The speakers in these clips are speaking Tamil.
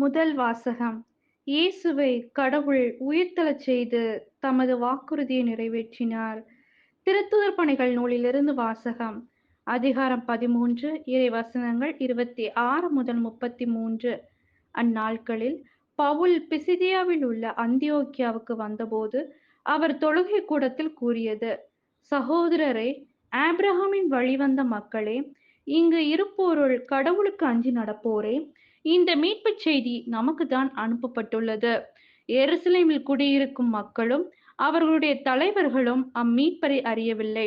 முதல் வாசகம். இயேசுவை கடவுள் உயிர்த்தெழச் செய்து தமது வாக்குறுதியை நிறைவேற்றினார். திருத்துதர் பணிகள் நூலிலிருந்து வாசகம். அதிகாரம் 13 இறைவசனங்கள் 26 முதல் 33. அந்நாட்களில் பவுல் பிசிதியாவில் உள்ள அந்தியோக்கியாவுக்கு வந்தபோது அவர் தொழுகை கூடத்தில் கூறியது: சகோதரரே, ஆபிரகாமின் வழிவந்த மக்களே, இங்கு இருப்போருள் கடவுளுக்கு அஞ்சி நடப்போரே, இந்த மீட்புச் செய்தி நமக்குத்தான் அனுப்பப்பட்டுள்ளது. எருசலேமில் குடியிருக்கும் மக்களும் அவர்களுடைய தலைவர்களும் அம்மீட்பரை அறியவில்லை.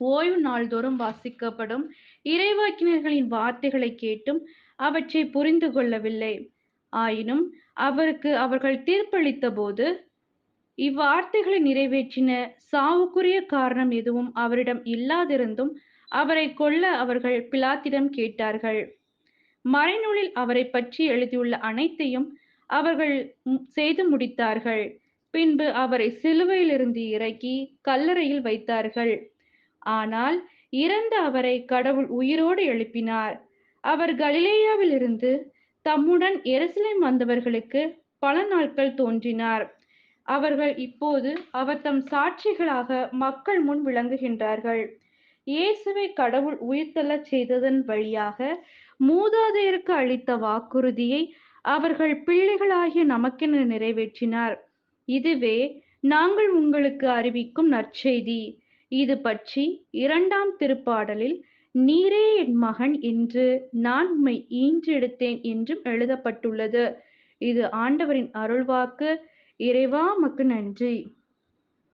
ஓய்வு நாள்தோறும் வாசிக்கப்படும் இறைவாக்கினர்களின் வார்த்தைகளை கேட்டும் அவற்றை புரிந்து கொள்ளவில்லை. ஆயினும் அவருக்கு அவர்கள் தீர்ப்பளித்த போது இவ்வார்த்தைகளை நிறைவேற்றின சாவுக்குரிய காரணம் எதுவும் அவரிடம் இல்லாதிருந்தும் அவரை கொல்ல அவர்கள் பிலாத்திடம் கேட்டார்கள். மறைநூலில் அவரை பற்றி எழுதியுள்ள அனைத்தையும் அவர்கள் செய்து முடித்தார்கள். பின்பு அவரை சிலுவையிலிருந்து இறக்கி கல்லறையில் வைத்தார்கள். ஆனால் இறந்த அவரை கடவுள் உயிரோடு எழுப்பினார். அவர் கலிலேயாவிலிருந்து தம்முடன் எருசலேம் வந்தவர்களுக்கு பல நாட்கள் தோன்றினார். அவர்கள் இப்போது அவர் தம் சாட்சிகளாக மக்கள் முன் விளங்குகின்றார்கள். இயேசுவை கடவுள் உயிர்த்தெழச் செய்ததன் வழியாக மூதாதையருக்கு அளித்த வாக்குறுதியை அவர்கள் பிள்ளைகளாகிய நமக்கென நிறைவேற்றினார். இதுவே நாங்கள் உங்களுக்கு அறிவிக்கும் நற்செய்தி. இது பற்றி 2ஆம் திருப்பாடலில் நீரே என் மகன் என்று நான் உம்மை ஈன்றெடுத்தேன் என்றும் எழுதப்பட்டுள்ளது. இது ஆண்டவரின் அருள்வாக்கு. இறைவா உமக்கு நன்றி.